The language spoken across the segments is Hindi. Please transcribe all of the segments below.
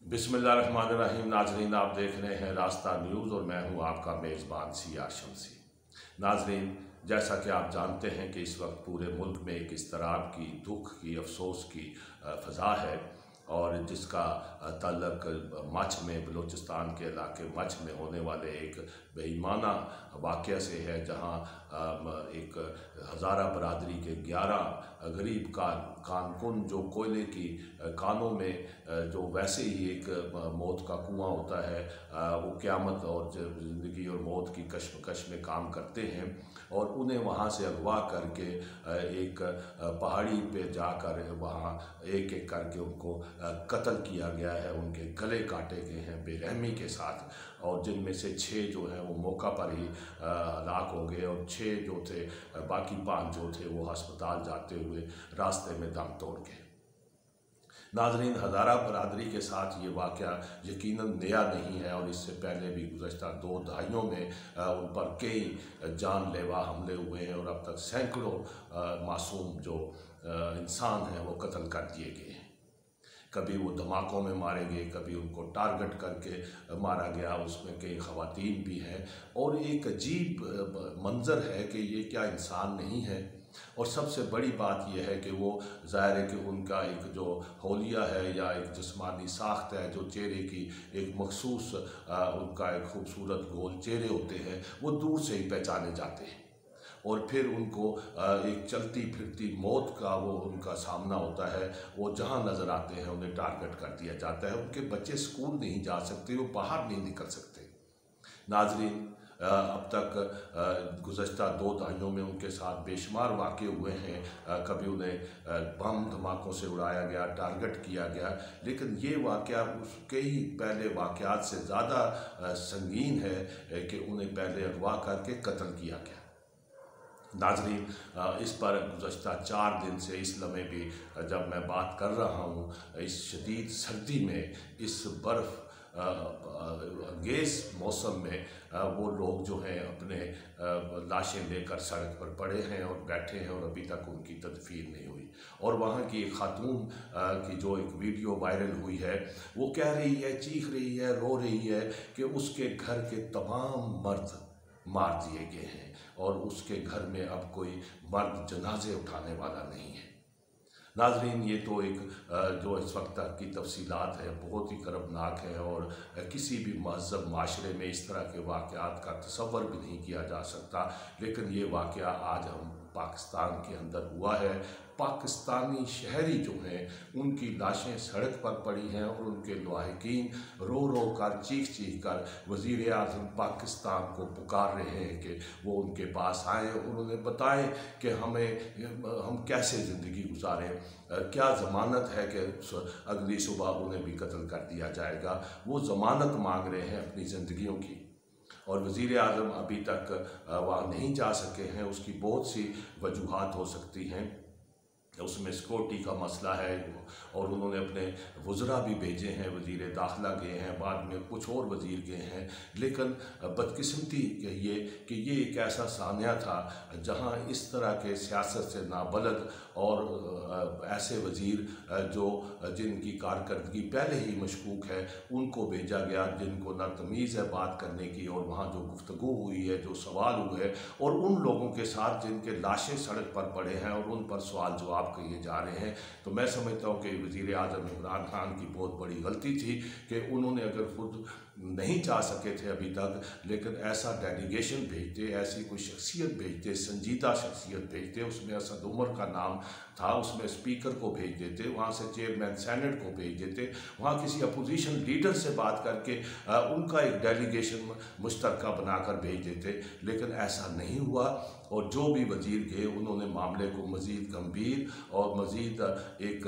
बिस्मिल्लाहिर्रहमानिर्रहीम। नाजरीन, आप देख रहे हैं रास्ता न्यूज़ और मैं हूं आपका मेज़बान सियार शमसी। नाजरीन, जैसा कि आप जानते हैं कि इस वक्त पूरे मुल्क में एक इज़्तिराब की, दुख की, अफसोस की फ़ज़ा है और जिसका ताल्लुक मछ में, बलूचिस्तान के इलाके मछ में होने वाले एक बेईमाना वाक़या से है, जहां एक हज़ारा बरादरी के 11 गरीब कानकुन जो कोयले की कानों में जो वैसे ही एक मौत का कुआं होता है, वो क़यामत और ज़िंदगी और मौत की कशमकश में काम करते हैं और उन्हें वहाँ से अगवा करके एक पहाड़ी पे जाकर वहाँ एक एक करके उनको कत्ल किया गया है। उनके गले काटे गए हैं बेरहमी के साथ और जिनमें से 6 जो हैं वो मौका पर ही हलाक हो गए और 6 जो थे, बाकी 5 जो थे वो अस्पताल जाते हुए रास्ते में दम तोड़ गए। नाजरीन, हज़ारा बरादरी के साथ ये वाक़या यकीनन नया नहीं है और इससे पहले भी गुज़श्ता 2 दहाइयों में उन पर कई जानलेवा हमले हुए हैं और अब तक सैकड़ों मासूम जो इंसान हैं वो कत्ल कर दिए गए हैं। कभी वो धमाकों में मारे गए, कभी उनको टारगेट करके मारा गया, उसमें कई ख़वातीन भी हैं और एक अजीब मंज़र है कि ये क्या इंसान नहीं है। और सबसे बड़ी बात यह है कि वो ज़ाहिर है कि उनका एक जो होलिया है या एक जिस्मानी साख्त है, जो चेहरे की एक मखसूस उनका एक खूबसूरत गोल चेहरे होते हैं, वो दूर से ही पहचाने जाते हैं और फिर उनको एक चलती फिरती मौत का वो उनका सामना होता है। वो जहाँ नज़र आते हैं उन्हें टारगेट कर दिया जाता है। उनके बच्चे स्कूल नहीं जा सकते, वो बाहर नहीं निकल सकते। नाजरीन, अब तक गुज़श्ता 2 दहाइयों में उनके साथ बेशुमार वाक़े हुए हैं। कभी उन्हें बम धमाकों से उड़ाया गया, टारगेट किया गया, लेकिन ये वाक़या कई पहले वाक़यात से ज़्यादा संगीन है कि उन्हें पहले अगवा करके कत्ल किया गया। नाजरीन, इस पर गुज़श्ता 4 दिन से इस लम्हे भी जब मैं बात कर रहा हूँ, इस शदीद सर्दी में, इस बर्फ़ अंगेज़ मौसम में वो लोग जो हैं अपने लाशें लेकर सड़क पर पड़े हैं और बैठे हैं और अभी तक उनकी तदफीन नहीं हुई। और वहाँ की एक खातून की जो एक वीडियो वायरल हुई है, वो कह रही है, चीख रही है, रो रही है कि उसके घर के तमाम मर्द मार दिए गए हैं और उसके घर में अब कोई मर्द जनाजे उठाने वाला नहीं है। नाजरीन, ये तो एक जो इस वक्त तक की तफसीलात है बहुत ही कर्बनाक है और किसी भी महज़ब माशरे में इस तरह के वाक़यात का तसव्वुर भी नहीं किया जा सकता। लेकिन ये वाक़या आज हम पाकिस्तान के अंदर हुआ है। पाकिस्तानी शहरी जो हैं उनकी लाशें सड़क पर पड़ी हैं और उनके लवाहिकीन रो रो कर, चीख चीख कर वज़ीर आज़म पाकिस्तान को पुकार रहे हैं कि वो उनके पास आएँ और उन्हें बताएं कि हम कैसे ज़िंदगी गुजारें। क्या ज़मानत है कि अगली सुबह उन्हें भी कत्ल कर दिया जाएगा। वो ज़मानत मांग रहे हैं अपनी ज़िंदगियों की और वज़ीर आज़म अभी तक वहाँ नहीं जा सके हैं। उसकी बहुत सी वजूहात हो सकती हैं, उसमें सिक्योरिटी का मसला है और उन्होंने अपने वज़रा भी भेजे हैं, वज़ीर दाखिला गए हैं, बाद में कुछ और वज़ीर गए हैं। लेकिन बदकिस्मती कहिए कि ये एक ऐसा सानिया था जहां इस तरह के सियासत से नाबलद और ऐसे वज़ीर जिनकी कारकर्दगी पहले ही मशकूक है, उनको भेजा गया, जिनको ना तमीज़ है बात करने की और वहाँ जो गुफ्तगू हुई है, जो सवाल हुए और उन लोगों के साथ जिनके लाशें सड़क पर पड़े हैं और उन पर सवाल जवाब किए जा रहे हैं। तो मैं समझता हूँ कि वज़ीर आज़म इमरान खान की बहुत बड़ी गलती थी कि उन्होंने अगर खुद नहीं जा सके थे अभी तक, लेकिन ऐसा डेलीगेशन भेजते, ऐसी कोई शख्सियत भेजते, संजीदा शख्सियत भेजते, उसमें असद उमर का नाम था, उसमें स्पीकर को भेज देते, वहाँ से चेयरमैन सेनेट को भेज देते, वहाँ किसी अपोजिशन लीडर से बात करके उनका एक डेलीगेशन मुश्तरका बनाकर भेज देते। लेकिन ऐसा नहीं हुआ और जो भी वज़ीर गए उन्होंने मामले को मज़ीद गंभीर और मज़ीद एक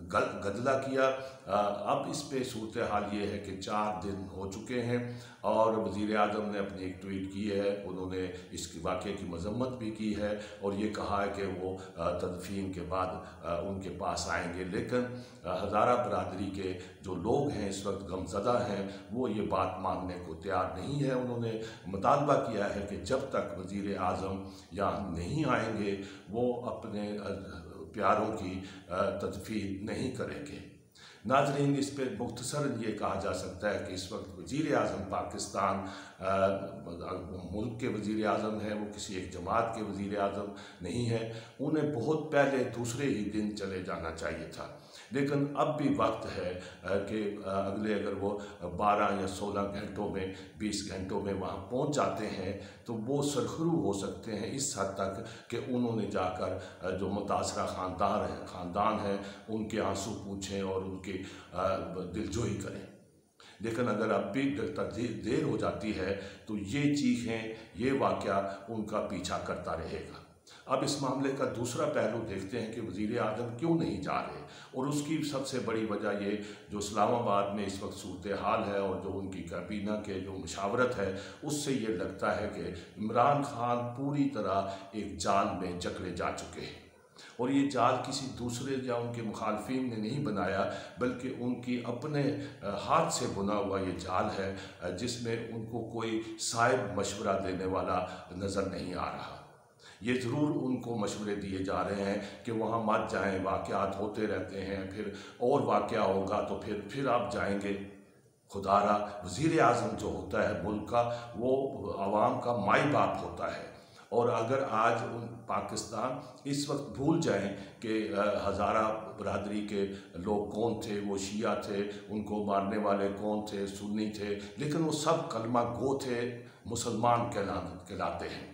गदला किया। अब इस पे सूरत हाल ये है कि 4 दिन हो चुके हैं और वज़ीर आज़म ने अपनी एक ट्वीट की है, उन्होंने इस वाक़े की मज़म्मत भी की है और ये कहा है कि वो तदफीन के बाद उनके पास आएंगे। लेकिन हज़ारा बरादरी के जो लोग हैं इस वक्त गमज़दा हैं, वो ये बात मानने को तैयार नहीं है। उन्होंने मुतालबा किया है कि जब तक वज़ीर आज़म यहाँ नहीं आएंगे वो अपने प्यारों की तदफीन नहीं करेंगे। नाज़रीन, इस पर मुख्तसरन ये कहा जा सकता है कि इस वक्त वज़ीर आज़म पाकिस्तान मुल्क के वज़ीर आज़म हैं, वो किसी एक जमात के वज़ीर आज़म नहीं है। उन्हें बहुत पहले दूसरे ही दिन चले जाना चाहिए था, लेकिन अब भी वक्त है कि अगले अगर वो 12 या 16 घंटों में 20 घंटों में वहाँ पहुँच जाते हैं तो वो सरखरू हो सकते हैं इस हद तक कि उन्होंने जाकर जो मुतासरा ख़ानदान है उनके आंसू पूछें और उनकी दिलजोई करें। लेकिन अगर अब भी देर हो जाती है तो ये चीखें, ये वाक़या उनका पीछा करता रहेगा। अब इस मामले का दूसरा पहलू देखते हैं कि वज़ीर आज़म क्यों नहीं जा रहे, और उसकी सबसे बड़ी वजह ये जो इस्लामाबाद में इस वक्त सूरत हाल है और जो उनकी काबीना के जो मशावरत है उससे ये लगता है कि इमरान खान पूरी तरह एक जाल में जकड़े जा चुके हैं। और ये जाल किसी दूसरे या उनके मुखालफिन ने नहीं बनाया, बल्कि उनकी अपने हाथ से बुना हुआ ये जाल है, जिसमें उनको कोई साहिब मशवरा देने वाला नज़र नहीं आ रहा। ये ज़रूर उनको मशवरे दिए जा रहे हैं कि वहाँ मत जाएं, वाक़यात होते रहते हैं, फिर और वाक़या होगा तो फिर आप जाएंगे। खुदारा वज़ीर आज़म जो होता है मुल्क का, वो आवाम का माई बाप होता है। और अगर आज पाकिस्तान इस वक्त भूल जाएं कि हज़ारा बरादरी के लोग कौन थे, वो शिया थे, उनको मारने वाले कौन थे, सुन्नी थे, लेकिन वो सब कलमा गो थे, मुसलमान कहलाते हैं।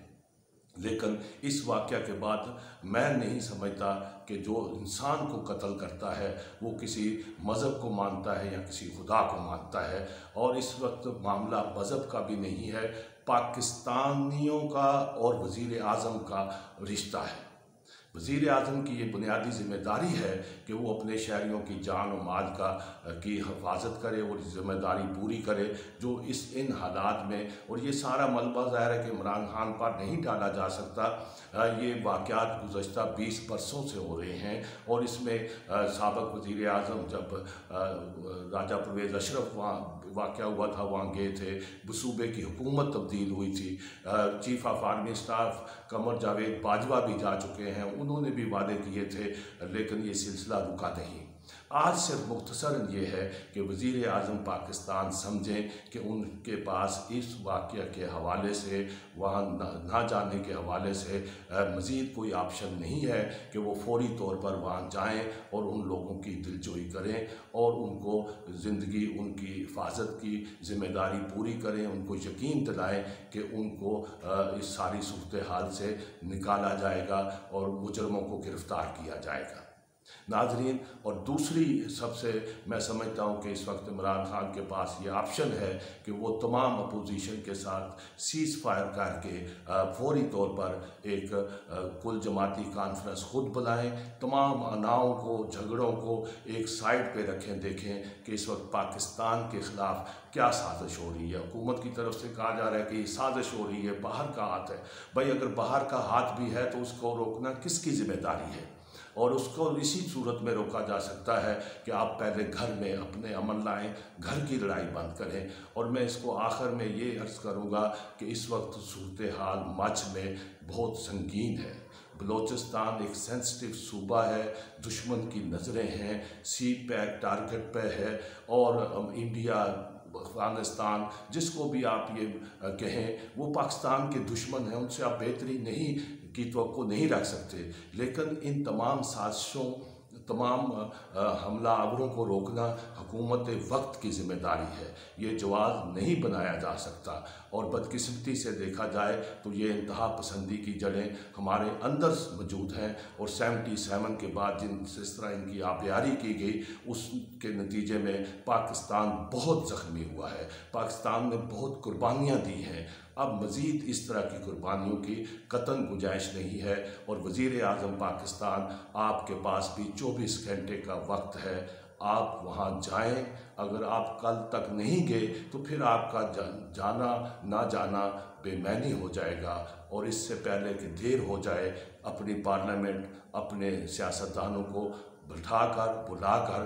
लेकिन इस वाक़या के बाद मैं नहीं समझता कि जो इंसान को कत्ल करता है वो किसी मज़हब को मानता है या किसी खुदा को मानता है। और इस वक्त मामला मज़हब का भी नहीं है, पाकिस्तानियों का और वज़ीर आज़म का रिश्ता है। वज़ीर आज़म की ये बुनियादी ज़िम्मेदारी है कि वो अपने शहरियों की जान और माल की हिफाजत करे और ज़िम्मेदारी पूरी करे जो इन हालात में। और ये सारा मलबा ज़ाहिर है कि इमरान खान पर नहीं डाला जा सकता। ये वाक़यात गुज़श्ता 20 बरसों से हो रहे हैं और इसमें साबिक़ वज़ीर आज़म जब राजा परवेज़ अशरफ वहाँ वाक़या हुआ था, वहाँ गए थे, सूबे की हुकूमत तब्दील हुई थी, chief of army staff Qamar Javed Bajwa भी जा चुके हैं, उन्होंने भी वादे किए थे, लेकिन ये सिलसिला रुका नहीं। आज सिर्फ मुख्तसरन ये है कि वज़ीर आज़म पाकिस्तान समझें कि उनके पास इस वाक़या के हवाले से, वहाँ ना जाने के हवाले से मज़ीद कोई ऑप्शन नहीं है कि वो फौरी तौर पर वहाँ जाएं और उन लोगों की दिलजोई करें और उनको ज़िंदगी, उनकी हिफाजत की ज़िम्मेदारी पूरी करें, उनको यकीन दिलाएं कि उनको इस सारी सूरत हाल से निकाला जाएगा और मुजरमों को गिरफ़्तार किया जाएगा। नाज़रीन, और दूसरी सबसे मैं समझता हूँ कि इस वक्त इमरान खान के पास ये ऑप्शन है कि वो तमाम अपोजिशन के साथ सीज़ फायर करके फौरी तौर पर एक कुल जमाती कॉन्फ्रेंस खुद बुलाएं, तमाम अनाओं को, झगड़ों को एक साइड पे रखें, देखें कि इस वक्त पाकिस्तान के ख़िलाफ़ क्या साजिश हो रही है। हुकूमत की तरफ से कहा जा रहा है कि साजिश हो रही है, बाहर का हाथ है। भाई, अगर बाहर का हाथ भी है तो उसको रोकना किसकी ज़िम्मेदारी है? और उसको इसी सूरत में रोका जा सकता है कि आप पहले घर में अपने अमन लाएं, घर की लड़ाई बंद करें। और मैं इसको आखिर में ये अर्ज़ करूँगा कि इस वक्त सूरत हाल मच में बहुत संगीन है। बलोचिस्तान एक सेंसिटिव सूबा है, दुश्मन की नज़रें हैं, सी पैक टारगेट पे है, और इंडिया, अफ़गानिस्तान, जिसको भी आप ये कहें, वो पाकिस्तान के दुश्मन हैं, उनसे आप बेहतरी नहीं की तवक्को नहीं रख सकते। लेकिन इन तमाम साजिशों, तमाम हमलावरों को रोकना हुकूमत वक्त की ज़िम्मेदारी है। ये जवाब नहीं बनाया जा सकता। और बदकिस्मती से देखा जाए तो ये इंतहा पसंदी की जड़ें हमारे अंदर मौजूद हैं, और 77 के बाद जिस तरह इनकी आबियारी की गई उसके नतीजे में पाकिस्तान बहुत ज़ख्मी हुआ है। पाकिस्तान ने बहुत कुर्बानियाँ दी हैं। अब मज़ीद इस तरह की कुर्बानियों की कतई गुंजाइश नहीं है। और वज़ीर आज़म पाकिस्तान, आपके पास भी 24 घंटे का वक्त है, आप वहाँ जाएं। अगर आप कल तक नहीं गए तो फिर आपका जाना ना जाना बेमानी हो जाएगा। और इससे पहले कि देर हो जाए, अपनी पार्लियामेंट, अपने सियासतदानों को बुलाकर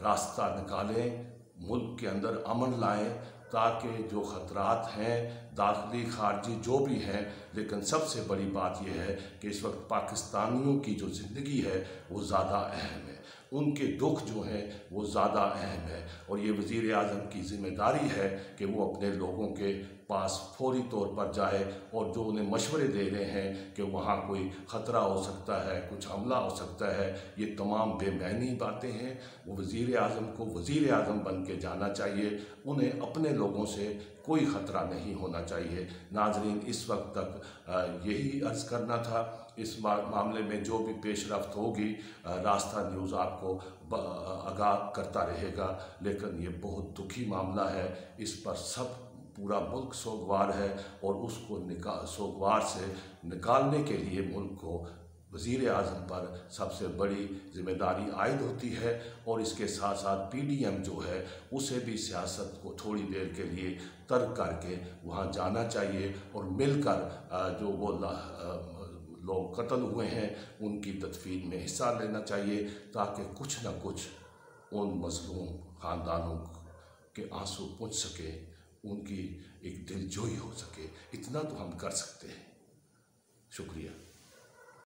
रास्ता निकालें, मुल्क के अंदर अमन लाएं, ताकि जो ख़तरात हैं दाखिली खारजी जो भी हैं, लेकिन सबसे बड़ी बात यह है कि इस वक्त पाकिस्तानियों की जो ज़िंदगी है वो ज़्यादा अहम है। उनके दुख जो हैं वो ज़्यादा अहम है। और ये वज़ीर आज़म की ज़िम्मेदारी है कि वो अपने लोगों के पास फौरी तौर पर जाए और जो उन्हें मशवरे दे रहे हैं कि वहाँ कोई ख़तरा हो सकता है, कुछ हमला हो सकता है, ये तमाम बेमैनी बातें हैं। वो वज़ीर आज़म को वज़ीर आज़म बन के जाना चाहिए, उन्हें अपने लोगों से कोई ख़तरा नहीं होना चाहिए। नाज़रीन, इस वक्त तक यही अर्ज़ करना था। इस मामले में जो भी पेशरफ्त होगी रास्ता न्यूज़ आपको आगाह करता रहेगा। लेकिन ये बहुत दुखी मामला है, इस पर सब पूरा मुल्क सोगवार है और उसको सोगवार से निकालने के लिए मुल्क को वज़ीर आज़म पर सबसे बड़ी ज़िम्मेदारी आयद होती है। और इसके साथ साथ PDM जो है उसे भी सियासत को थोड़ी देर के लिए तर्क करके वहाँ जाना चाहिए और मिलकर जो वो लोग कत्ल हुए हैं उनकी तदफीन में हिस्सा लेना चाहिए, ताकि कुछ न कुछ उन मज़लूम ख़ानदानों के आंसू पूंछ सके, उनकी एक दिलजोई हो सके। इतना तो हम कर सकते हैं। शुक्रिया।